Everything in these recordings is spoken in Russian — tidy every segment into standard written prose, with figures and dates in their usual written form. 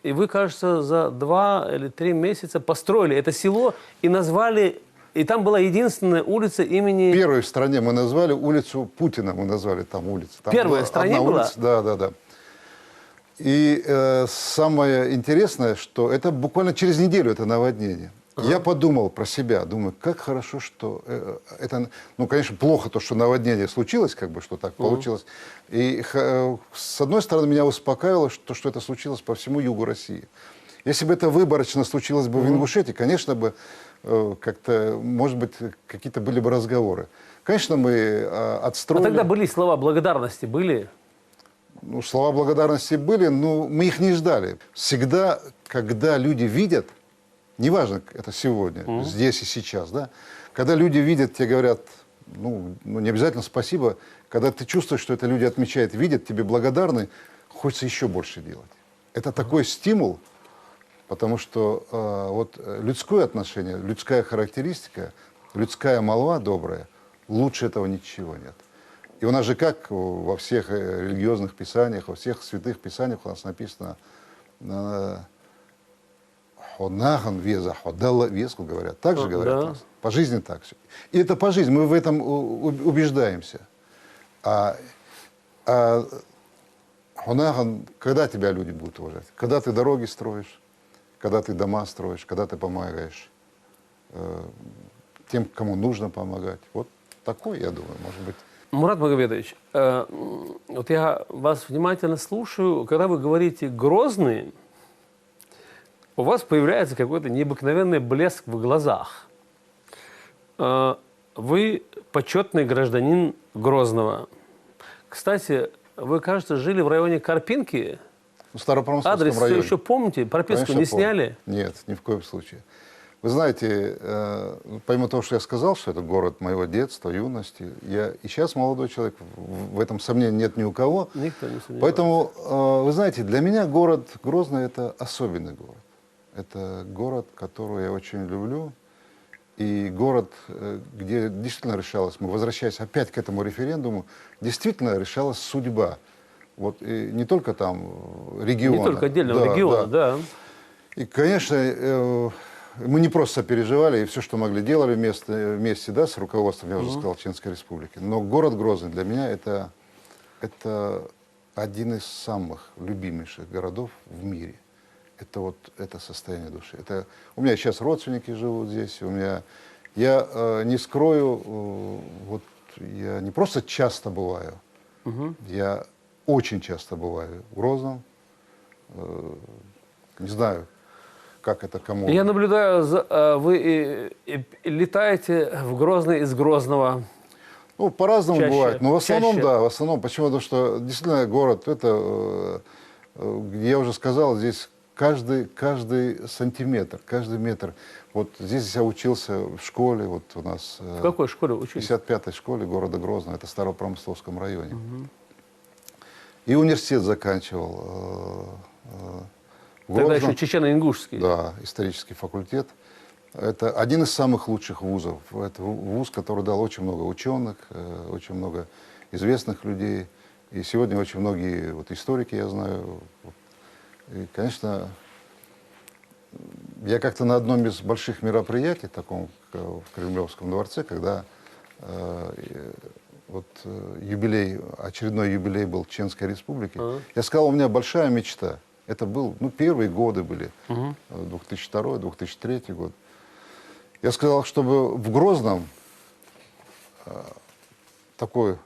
И вы, кажется, за 2 или 3 месяца построили это село и назвали... И там была единственная улица имени... Первой в стране мы назвали улицу Путина, мы назвали там улицу. Там Первая в стране была? Улица, да. И самое интересное, что это буквально через неделю это наводнение. Я подумал про себя, думаю, как хорошо, что это, ну, конечно, плохо то, что наводнение случилось, как бы, что так получилось. И с одной стороны, меня успокаивало, что это случилось по всему югу России. Если бы это выборочно случилось бы в Ингушетии, конечно бы, как-то, может быть, какие-то были бы разговоры. Конечно, мы отстроили... А тогда были слова благодарности, были? Ну, слова благодарности были, но мы их не ждали. Всегда, когда люди видят, неважно, это сегодня, здесь и сейчас, да, когда люди видят, тебе говорят, ну, не обязательно спасибо, когда ты чувствуешь, что это люди отмечают, видят, тебе благодарны, хочется еще больше делать. Это такой стимул, потому что вот людское отношение, людская характеристика, людская молва добрая, лучше этого ничего нет. И у нас же как во всех религиозных писаниях, во всех святых писаниях у нас написано «Ходнаган веза, ходала веску», говорят. Так же говорят у нас. По жизни так все. И это по жизни, мы в этом убеждаемся. Ходнаган, когда тебя люди будут уважать? Когда ты дороги строишь, когда ты дома строишь, когда ты помогаешь тем, кому нужно помогать. Вот такой, я думаю, может быть. Мурат Магомедович, вот я вас внимательно слушаю. Когда вы говорите «Грозный», у вас появляется какой-то необыкновенный блеск в глазах. Вы почетный гражданин Грозного. Кстати, вы, кажется, жили в районе Карпинки. В Старопромысловском Адрес районе. все еще помните? Прописку Конечно, не помню. сняли? Нет, ни в коем случае. Вы знаете, помимо того, что я сказал, что это город моего детства, юности, я и сейчас молодой человек, в этом сомнений нет ни у кого. Никто не сомневается. Поэтому, вы знаете, для меня город Грозный – это особенный город. Это город, который я очень люблю. И город, где действительно решалась, мы возвращаясь опять к этому референдуму, действительно решалась судьба. Вот, и не только там региона. Не только отдельного региона, да. И, конечно, мы не просто сопереживали, и все, что могли, делали вместе, да, с руководством, я уже сказал, Чеченской Республики. Но город Грозный для меня это один из самых любимейших городов в мире. Это вот это состояние души. У меня сейчас родственники живут здесь, я не скрою, вот я не просто часто бываю, я очень часто бываю в Грозном, не знаю, как это кому. Я наблюдаю, вы летаете в Грозный из Грозного. Ну, по-разному бывает, но в основном, чаще. да, в основном. Почему? Потому что действительно город, это, я уже сказал, здесь каждый сантиметр, каждый метр. Вот здесь я учился в школе, вот у нас... В какой школе учились? В 55-й школе города Грозного, это в Старопромысловском районе. И университет заканчивал в Тогда Грозном. еще Чечено-Ингушский. Да, исторический факультет. Это один из самых лучших вузов. Это вуз, который дал очень много ученых, очень много известных людей. И сегодня очень многие вот, историки, я знаю. И, конечно, я как-то на одном из больших мероприятий, таком в Кремлевском дворце, когда вот юбилей, очередной юбилей был Чеченской Республики, я сказал, у меня большая мечта. Это был, ну, первые годы были, 2002-2003 год. Я сказал, чтобы в Грозном такое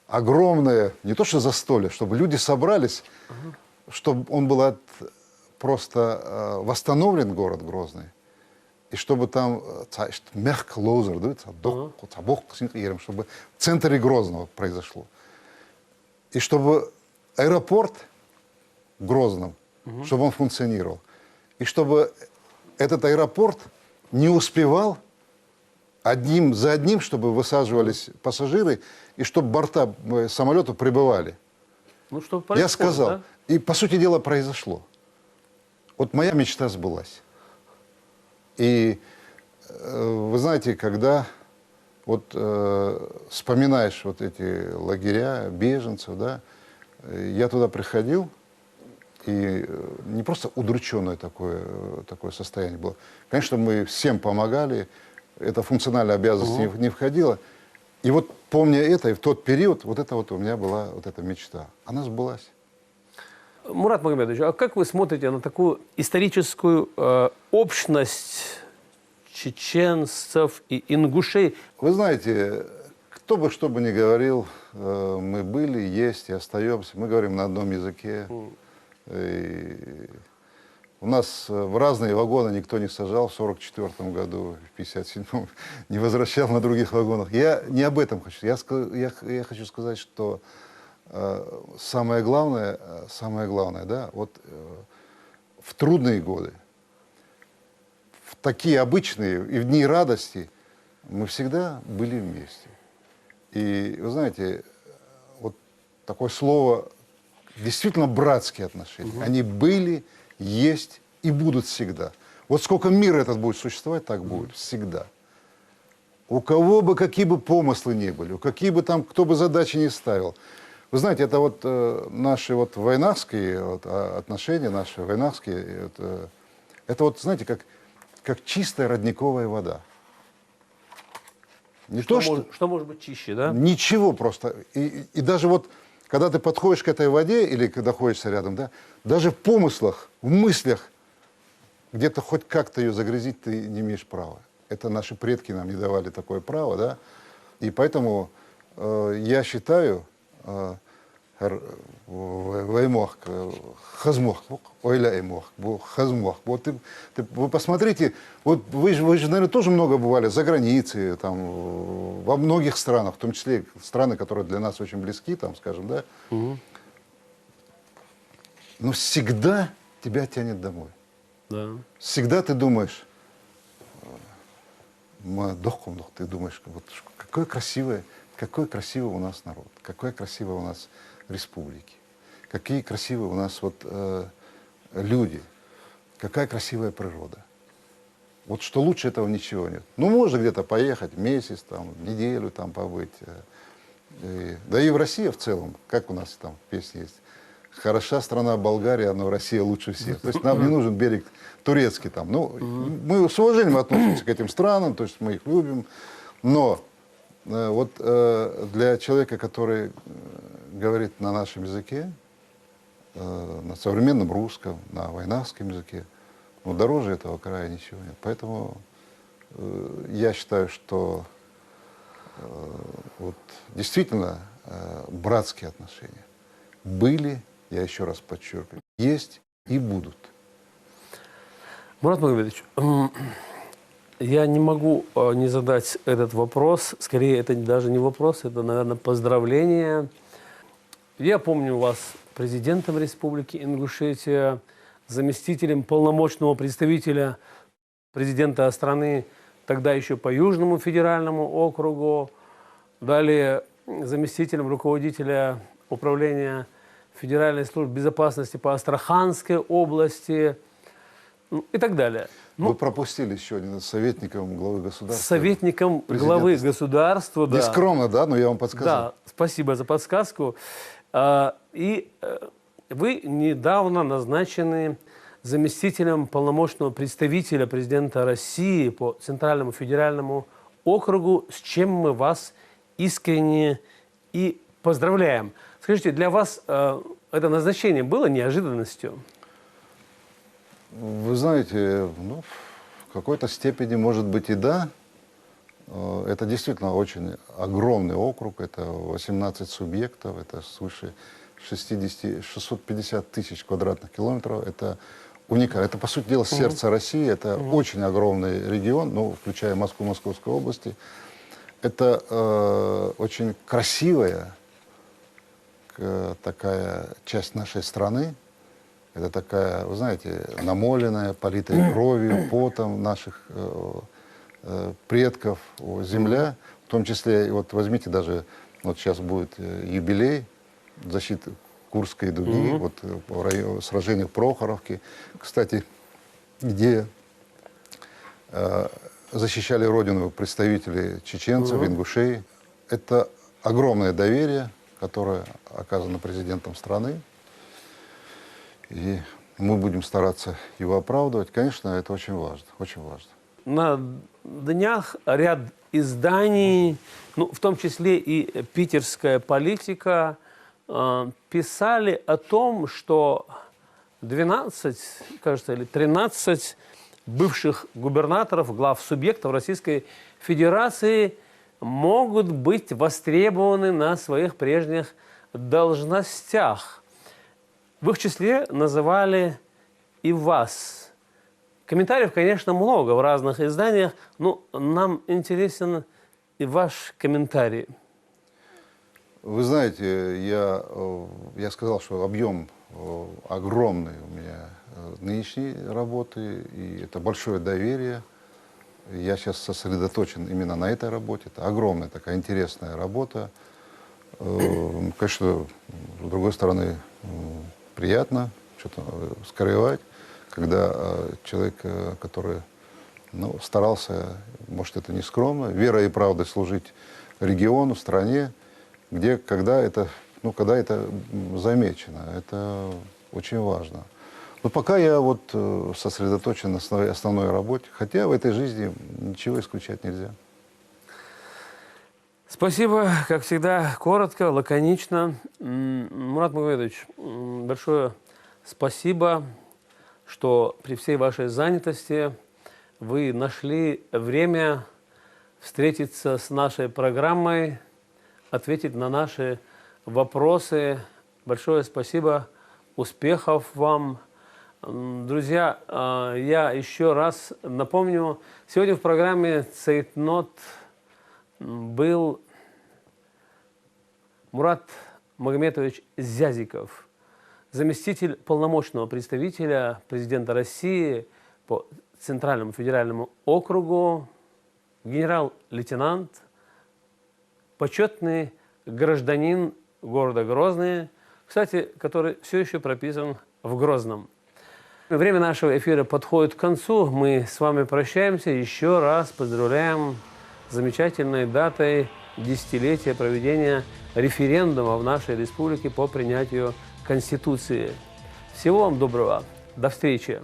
огромное, не то что застолье, чтобы люди собрались, чтобы он был просто восстановлен, город Грозный, и чтобы там, чтобы в центре Грозного произошло. И чтобы аэропорт в Грозном, чтобы он функционировал. И чтобы этот аэропорт не успевал одним за одним, чтобы высаживались пассажиры, и чтобы борта самолета прибывали. Ну, что я сказал, да? И по сути дела произошло. Вот моя мечта сбылась. И вы знаете, когда вот вспоминаешь вот эти лагеря беженцев, да, я туда приходил, И не просто удрученное такое состояние было. Конечно, мы всем помогали, это функциональная обязанность не входила. И вот помня это, и в тот период, вот это вот у меня была вот эта мечта. Она сбылась. Мурат Магомедович, а как вы смотрите на такую историческую общность чеченцев и ингушей? Вы знаете, кто бы что бы ни говорил, мы были, есть и остаемся. Мы говорим на одном языке. И у нас в разные вагоны никто не сажал в 1944 году, в 1957 не возвращал на других вагонах. Я не об этом хочу. Я хочу сказать, что самое главное, да, вот в трудные годы, в такие обычные и в дни радости мы всегда были вместе. И вы знаете, вот такое слово действительно братские отношения. Они были, есть и будут всегда. Вот сколько мир этот будет существовать, так будет всегда. У кого бы какие бы помыслы ни были, у какие бы там, кто бы задачи не ставил. Вы знаете, это вот наши вот войнахские отношения, наши войнахские, это вот, знаете, как чистая родниковая вода. Не Что может быть чище, да? Ничего просто. И даже вот, когда ты подходишь к этой воде, или когда находишься рядом, да, даже в помыслах, в мыслях, где-то хоть как-то ее загрязить ты не имеешь права. Это наши предки нам не давали такое право, да. И поэтому я считаю, Ваймох, Хазмох, Ойляймох, Хазмох. Вот вы посмотрите, вот вы же, наверное, тоже много бывали за границей, там, во многих странах, в том числе страны, которые для нас очень близки, там, скажем, да. Но всегда тебя тянет домой. Да. Всегда ты думаешь, ты думаешь, вот какой красивый у нас народ, какой красивый у нас республики, какие красивые у нас вот люди, какая красивая природа. Вот что лучше этого ничего нет. Ну, можно где-то поехать месяц, там, неделю там побыть. Да и в России в целом, как у нас там песня есть. Хороша страна Болгария, но Россия лучше всех. То есть нам не нужен берег турецкий там. Ну, мы с уважением относимся к этим странам, то есть мы их любим. Но вот для человека, который говорит на нашем языке, на современном русском, на войнахском языке, ну, дороже этого края ничего нет. Поэтому я считаю, что вот действительно братские отношения были, я еще раз подчеркиваю, есть и будут. Мурат Магомедович, я не могу не задать этот вопрос. Скорее, это даже не вопрос, это, наверное, поздравление. Я помню вас президентом Республики Ингушетия, заместителем полномочного представителя президента страны, тогда еще по Южному федеральному округу, далее заместителем руководителя управления Федеральной службы безопасности по Астраханской области и так далее. Вы пропустили еще один советником главы государства. Советником главы государства, да. Нескромно, да, но я вам подсказал. Да, спасибо за подсказку. И вы недавно назначены заместителем полномочного представителя президента России по Центральному федеральному округу, с чем мы вас искренне и поздравляем. Скажите, для вас это назначение было неожиданностью? Вы знаете, ну, в какой-то степени, может быть, и да. Это действительно очень огромный округ, это 18 субъектов, это свыше 650 тысяч квадратных километров. Это уникально. Это, по сути дела, сердце России, это очень огромный регион, ну, включая Москву, Московской области. Это очень красивая такая часть нашей страны. Это такая, вы знаете, намоленная, политая кровью, потом наших предков, земля. В том числе, вот возьмите даже, вот сейчас будет юбилей защиты Курской дуги, вот в районе сражения в Прохоровке, кстати, где защищали родину представители чеченцев, ингушей. Это огромное доверие, которое оказано президентом страны. И мы будем стараться его оправдывать. Конечно, это очень важно, очень важно. На днях ряд изданий, ну, в том числе и «Питерская политика», писали о том, что 12, кажется, или 13 бывших губернаторов, глав субъектов Российской Федерации могут быть востребованы на своих прежних должностях. В их числе называли и вас. Комментариев, конечно, много в разных изданиях, но нам интересен и ваш комментарий. Вы знаете, я сказал, что объем огромный у меня нынешней работы, и это большое доверие. Я сейчас сосредоточен именно на этой работе. Это огромная такая интересная работа. Конечно, с другой стороны, приятно что-то скрывать, когда человек, который старался, может, это не скромно, верой и правдой служить региону, стране, когда это замечено. Это очень важно. Но пока я сосредоточен на своей основной работе, хотя в этой жизни ничего исключать нельзя. Спасибо, как всегда, коротко, лаконично. Мурат Магомедович, большое спасибо, что при всей вашей занятости вы нашли время встретиться с нашей программой, ответить на наши вопросы. Большое спасибо, успехов вам. Друзья, я еще раз напомню, сегодня в программе «Цейтнот» был Мурат Магометович Зязиков, заместитель полномочного представителя президента России по Центральному федеральному округу, генерал-лейтенант, почетный гражданин города Грозный, кстати, который все еще прописан в Грозном. Время нашего эфира подходит к концу. Мы с вами прощаемся. Еще раз поздравляем с замечательной датой десятилетия проведения референдума в нашей республике по принятию Конституции. Всего вам доброго. До встречи.